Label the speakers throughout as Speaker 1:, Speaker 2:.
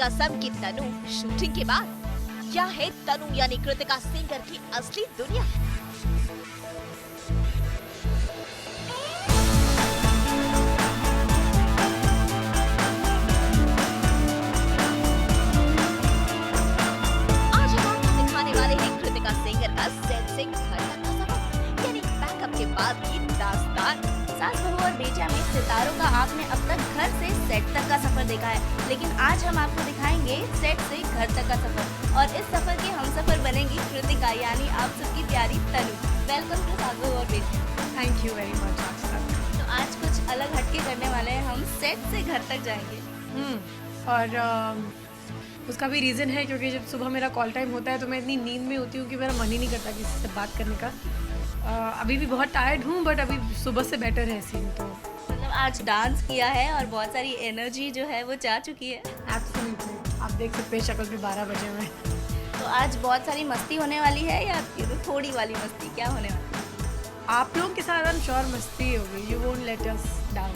Speaker 1: कसम की तनु शूटिंग के बाद क्या है तनु यानी कृतिका सिंगर की असली दुनिया। आज हम आपको दिखाने वाले हैं कृतिका सिंगर का सेट से घर तक का सफर यानी पैकअप के बाद की दास्तान।
Speaker 2: सास बहू और बेटियां में सितारों का आपने अब तक घर से सेट तक का सफर देखा है, लेकिन आज हम आपको दिखाएंगे सेट से घर तक का सफर। और इस सफर के हम सफर बनेंगी कृतिका यानी आप सबकी प्यारी तनु। वेलकम टू सास बहू और बेटियां।
Speaker 3: Thank you very much Akshara.
Speaker 2: तो आज कुछ अलग हटके करने वाले हैं, हम सेट से घर तक जाएंगे।
Speaker 3: और उसका भी रीज़न है क्योंकि जब सुबह मेरा कॉल टाइम होता है तो मैं इतनी नींद में होती हूँ कि मेरा मन ही नहीं करता किसी से बात करने का। अभी भी बहुत टायर्ड हूँ बट अभी सुबह से बेटर है सीन। तो
Speaker 2: मतलब आज डांस किया है और बहुत सारी एनर्जी जो है वो जा चुकी है।
Speaker 3: एब्सोल्युटली आप देख सकते हैं शक्ल पे 12 बजे हुए।
Speaker 2: तो आज बहुत सारी मस्ती होने वाली है या थोड़ी वाली मस्ती, क्या होने वाली है?
Speaker 3: आप लोगों के साथ हम श्योर मस्ती होगी। You won't let us down.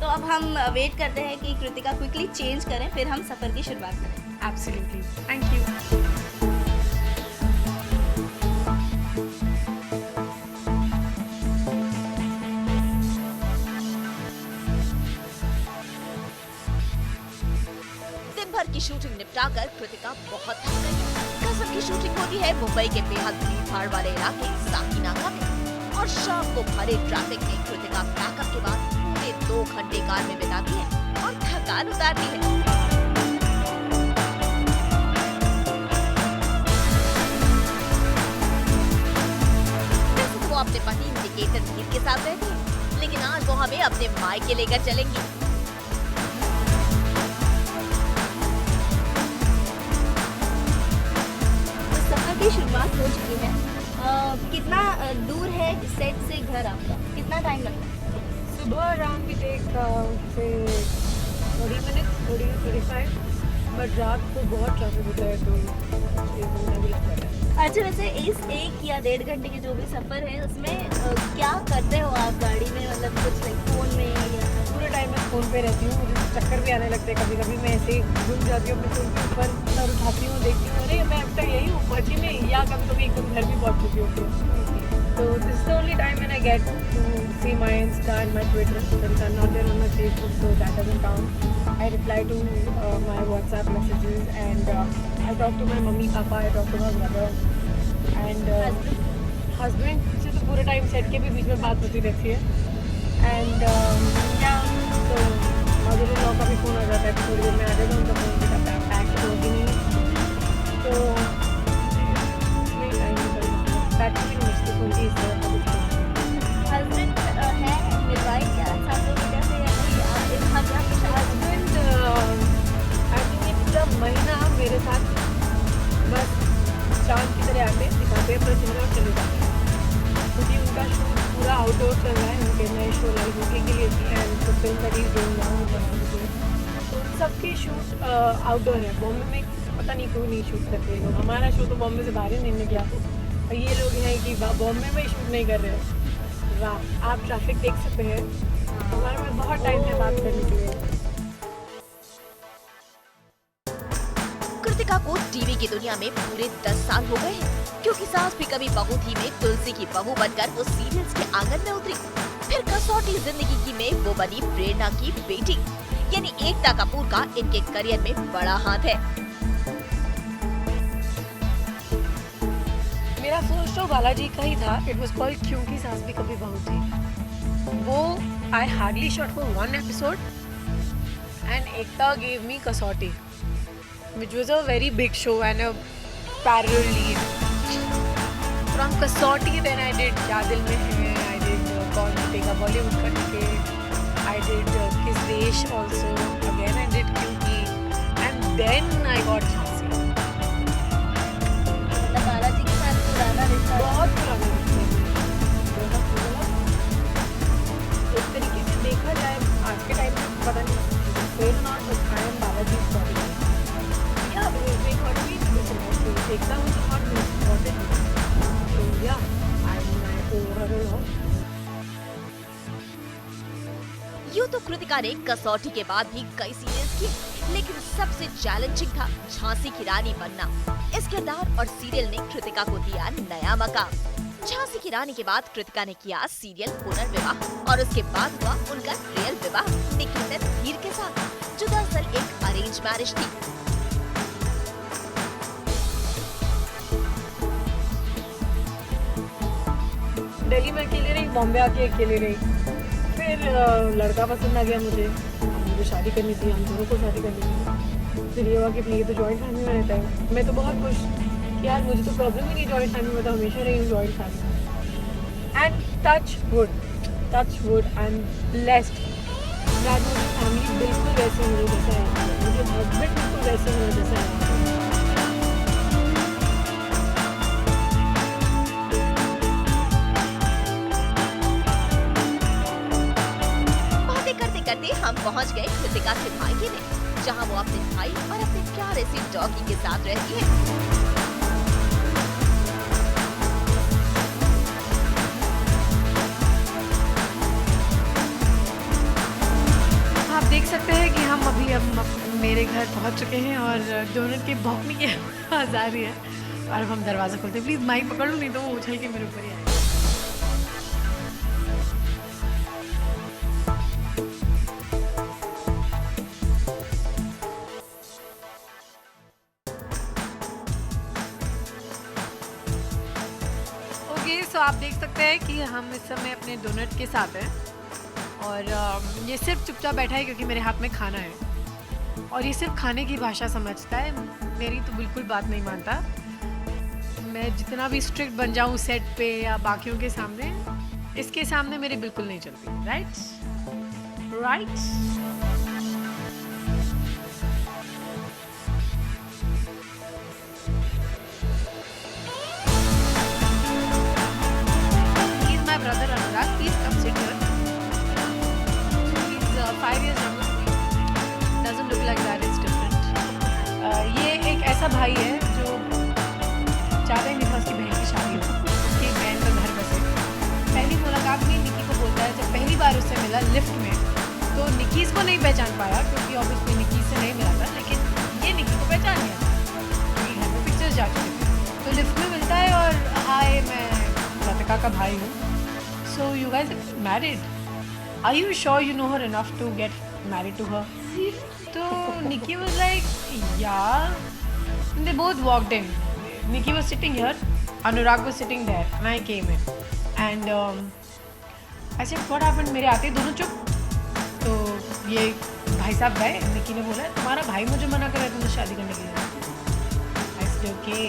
Speaker 2: तो अब हम वेट करते हैं कि कृतिका क्विकली चेंज करें, फिर हम सफर की शुरुआत करें।
Speaker 3: Absolutely thank you.
Speaker 1: भर की शूटिंग निपटाकर कृतिका बहुत थक गई है। कसम की शूटिंग होती है मुंबई के बेहद भीड़-भाड़ वाले इलाके साकीनाका में और शाम को भरे ट्रैफिक में कृतिका पैकअप के बाद पूरे 2 घंटे कार में बिताती है और थकान उतारती है। वैसे तो वो अपने पति निकेतन धीर के साथ रहती है, लेकिन आज वो हमें अपने मायके लेकर चलेंगी।
Speaker 2: की शुरुआत हो चुकी है। कितना दूर है सेट से घर आपका, कितना टाइम लगता है?
Speaker 3: सुबह around we take 40 minutes 45, but रात को बहुत ट्रैफिक होता है तो 1 घंटा भी लगता है।
Speaker 2: अच्छा, वैसे इस 1 या 1.5 घंटे के जो भी सफर है उसमें क्या करते हो आप गाड़ी में? मतलब कुछ फोन में या
Speaker 3: पूरे टाइम मैं फ़ोन पे रहती हूँ। मुझे चक्कर भी आने लगते हैं कभी कभी। मैं ऐसे ही घूम जाती हूँ अपने फ़ोन के ऊपर, सर उठाती हूँ, देखती हूँ अरे मैं अब तक यही हूँ पहुँची नहीं, या कभी कभी एकदम घर भी पहुँच चुकी होती हूँ। तो this is the only time when I get to see my insta and my Twitter. Since I am not there on my Facebook so that doesn't count. I reply to my WhatsApp messages and I talk to my mummy papa, I talk to my brother and husband से तो पूरे time set के भी बीच में बात होती रहती है। एंड या तो मदर इन लॉ का भी फ़ोन आ जाता है कि थोड़ी देर में आ जाएगा, उनका फ़ोन भी करता है, पैक होगी नहीं तो नहीं टाइम निकल बैठ भी नहीं मुझसे फ़ोन की इस तरह का कुछ।
Speaker 2: हस्बैंड है निर्वाही क्या साथ में कैसे या नहीं?
Speaker 3: हस्बैंड आई थिंक ये पूरा महीना मेरे साथ बस चांद की तरह आते दिखाते हैं, अपना चेहरा और चले जाते हैं क्योंकि उनका शूट पूरा आउटडोर चल रहा है। उनके नए शो लाइव होके के लिए एंड तो film that is doing now तो सबके शूट आउटडोर है। बॉम्बे में पता नहीं क्यों नहीं शूट करते लोग। हमारा शो तो बॉम्बे से बाहर ही नहीं निकला और ये लोग हैं कि बॉम्बे में शूट नहीं कर रहे हैं। वाह, आप ट्रैफिक देख सकते हैं। हमारे में बहुत टाइम है बात करने के लिए।
Speaker 1: कृतिका को टीवी की दुनिया में पूरे 10 साल हो गए हैं क्योंकि सास भी कभी बहू थी में तुलसी की बहू बनकर वो सीरियल्स के आंगन में उतरी। फिर कसौटी जिंदगी की में वो बनी प्रेरणा की बेटी यानी एकता कपूर का इनके करियर में बड़ा हाथ है।
Speaker 3: मेरा फर्स्ट शो बालाजी का ही था। इट वाज कॉल्ड क्योंकि सास भी कभी बहू थी। वो I hardly shot for 1 episode and Ekta gave me कसौटी which was a very big show and a parallel lead. From Kasauti then I did क्या दिल में है, I did कौन जीतेगा बॉलीवुड का टिकट, I did किस देश also, again I did क्योंकि and then I got Jhansi.
Speaker 2: मतलब बालाजी के साथ पुराना रिश्ता?
Speaker 3: बहुत पुराना रिश्ता है। एक तरीके से देखा जाए आज के टाइम में पता नहीं fail not but I am Balaji story. Ekta was not important. So yeah, I'm overall.
Speaker 1: यूँ तो कृतिका ने कसौटी के बाद भी कई सीरियल्स किए, लेकिन सबसे चैलेंजिंग था झांसी की रानी बनना। इस किरदार और सीरियल ने कृतिका को दिया नया मकाम। झांसी की रानी के बाद कृतिका ने किया सीरियल पुनर्विवाह और उसके बाद हुआ उनका रियल विवाह निखिल धीर के साथ, जो दरअसल एक अरेंज मैरिज थी।
Speaker 3: दिल्ली में अकेले रही, बॉम्बे आके अकेले रही, फिर लड़का पसंद आ गया मुझे शादी करनी थी, हम दोनों को शादी करनी थी। फिर ये हुआ कि ये तो जॉइंट फैमिली में रहता है। मैं तो बहुत खुश कि यार मुझे तो प्रॉब्लम ही नहीं जॉइंट फैमिली में, तो हमेशा रही हूँ joint family. And touch would I am blessed that मुझे फैमिली बिल्कुल वैसे मेरे जैसा है, मुझे हस्बैंड बिल्कुल वैसे मेरे जैसा है।
Speaker 1: हम पहुंच गए कृतिका के मायके में, जहां वो अपने भाई और अपने प्यारे से डॉगी के साथ रहती है।
Speaker 3: आप देख सकते हैं कि हम अभी मेरे घर पहुंच चुके हैं और डोनट के भौंकने की आवाज आ रही है और अब हम दरवाजा खोलते हैं। प्लीज माइक पकड़ लो, नहीं तो वो उछल के मेरे ऊपर ही आएगा। तो आप देख सकते हैं कि हम इस समय अपने डोनट के साथ हैं और ये सिर्फ चुपचाप बैठा है क्योंकि मेरे हाथ में खाना है और ये सिर्फ खाने की भाषा समझता है, मेरी तो बिल्कुल बात नहीं मानता। मैं जितना भी स्ट्रिक्ट बन जाऊँ सेट पे या बाकियों के सामने, इसके सामने मेरी बिल्कुल नहीं चलती। Right. Brother Anurag, please come sit here. He's 5 years younger than me. Doesn't look like that. It's different. ये एक ऐसा भाई है जो चाहता ही नहीं था उसकी बहन की शादी हो, उसकी बहन का घर बसे। पहली मुलाकात में निकी को बोलता है, जब पहली बार उससे मिला लिफ्ट में, तो निकी इसको नहीं पहचान पाया क्योंकि ऑब्वियसली निकी से नहीं मिला था, लेकिन ये निकी को पहचान लिया क्योंकि घर में पिक्चर्स जा चुके थे। तो लिफ्ट में मिलता है और हाय, मैं कृतिका का भाई हूँ। So you guys are married? Are you sure you know her enough to get married to her? So Nikki was like, yeah. And they both walked in. Nikki was sitting here, Anurag was sitting there, and I came in. And I said, what happened? मेरे आते दोनों चुप। तो ये भाई साहब गए। निकी ने बोला, तुम्हारा भाई मुझे मना कर रहा है तुमसे शादी करने के लिए। I said, okay.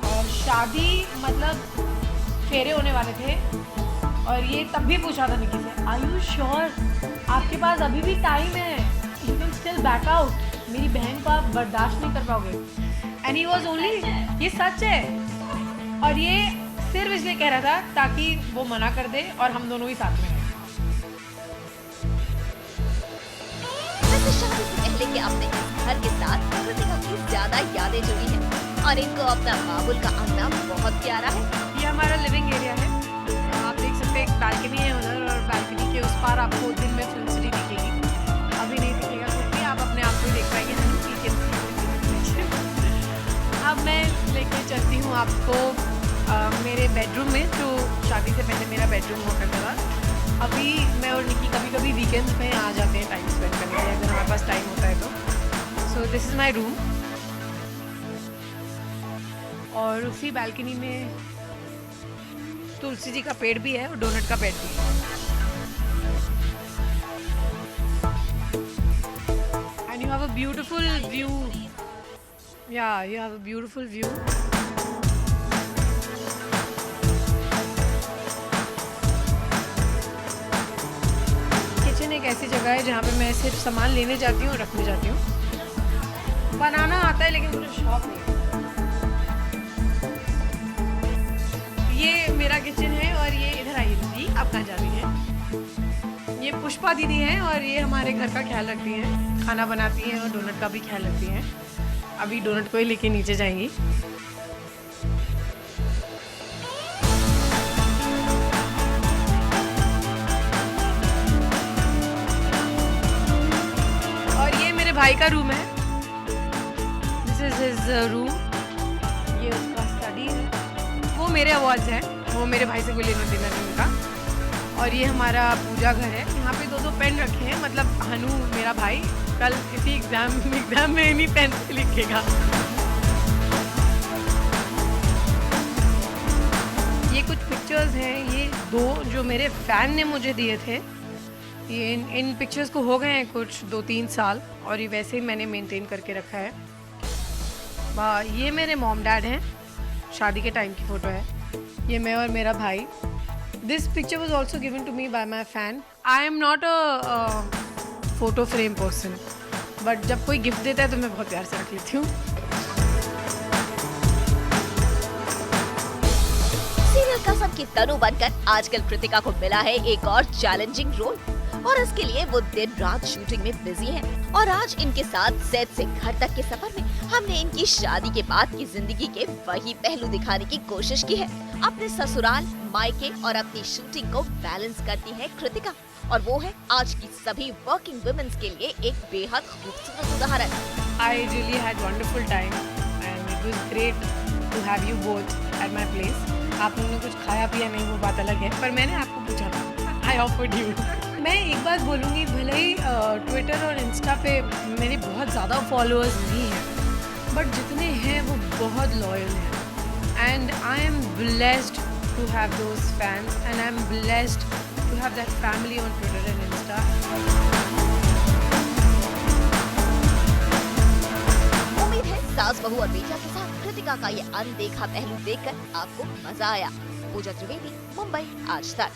Speaker 3: और शादी मतलब फेरे होने वाले थे और ये तब भी पूछा था निकी से, आर यू श्योर आपके पास अभी भी टाइम है, you can still back out, मेरी बहन को आप बर्दाश्त नहीं कर पाओगे। एंड ही वॉज ओनली, ये सच है। और ये सिर्फ इसलिए कह रहा था ताकि वो मना कर दे और हम दोनों ही साथ में रहें।
Speaker 1: वैसे शादी से पहले के अपने इस घर के साथ कृतिका की ज्यादा यादें जुड़ी हैं और इनको अपना बाबुल का अंगना बहुत प्यारा है।
Speaker 3: ये हमारा लिविंग एरिया है, आप देख सकते हैं एक बालकनी है उधर और बालकनी के उस पार आपको दिन में फिल्म सिटी दिखेगी, अभी नहीं दिखेगा क्योंकि आप अपने आप को देख पाएंगे। अब मैं लेके चलती हूँ आपको मेरे बेडरूम में, जो शादी से पहले मेरा बेडरूम हुआ करता था। अभी मैं और निकी कभी कभी वीकेंड्स में आ जाते हैं टाइम स्पेंड करने के लिए, अगर हमारे पास टाइम होता है तो। So this is my room और उसी बालकनी में तुलसी जी का पेड़ भी है और डोनट का पेड़ भी है। And you have a beautiful view. Yeah you have a beautiful view. Kitchen एक ऐसी जगह है जहाँ पे मैं सिर्फ सामान लेने जाती हूँ और रखने जाती हूँ। बनाना आता है लेकिन मुझे शौक नहीं है। ये मेरा किचन है और ये इधर आइए दीदी, आप कहाँ जा रही हैं? ये पुष्पा दीदी हैं और ये हमारे घर का ख्याल रखती हैं, खाना बनाती हैं और डोनट का भी ख्याल रखती हैं। अभी डोनट को ही लेके नीचे जाएंगी। और ये मेरे भाई का रूम है
Speaker 4: इज हिज रूम, ये उसका स्टडी है, वो मेरे अवार्ड्स हैं, वो मेरे भाई से कोई लेना देना नहीं उनका। और ये हमारा पूजा घर है, यहाँ पे 2 पेन रखे हैं, मतलब हनु मेरा भाई कल इसी एग्जाम में इन्हीं पेन से लिखेगा। ये कुछ पिक्चर्स हैं, ये 2 जो मेरे फैन ने मुझे दिए थे। ये इन पिक्चर्स को हो गए हैं कुछ 2-3 साल और ये वैसे ही मैंने मेंटेन करके रखा है। ये मेरे मॉम डैड हैं, शादी के टाइम की फ़ोटो है। ये मैं और मेरा भाई। This picture was also given to me by my fan. I am not a photo frame person, but जब कोई गिफ्ट देता है तो मैं बहुत प्यार से रख लेती हूँ।
Speaker 1: सीरियल कसम की तनु बनकर आजकल कृतिका को मिला है एक और चैलेंजिंग रोल और इसके लिए वो दिन रात शूटिंग में बिजी हैं। और आज इनके साथ सेट से घर तक के सफर में हमने इनकी शादी के बाद की जिंदगी के वही पहलू दिखाने की कोशिश की है। अपने ससुराल, मायके और अपनी शूटिंग को बैलेंस करती है कृतिका और वो है आज की सभी वर्किंग वुमेन्स के लिए एक बेहद खूबसूरत उदाहरण।
Speaker 4: I really had wonderful time and it was great to have you both at my place. आप लोगों ने कुछ खाया पिया नहीं वो बात अलग है, पर मैंने आपको पूछा था, I offered you. मैं एक बात बोलूँगी, भले ही ट्विटर और इंस्टा पे मेरे बहुत ज़्यादा फॉलोअर्स नहीं हैं, बट जितने हैं वो बहुत लॉयल हैं and I am blessed to have those fans and I am blessed to have that family on Twitter and insta.
Speaker 1: उम्मीद है सास बहू और बेटा के साथ कृतिका का ये अनदेखा पहलू देखकर आपको मजा आया। पूजा त्रिवेदी, मुंबई आज तक।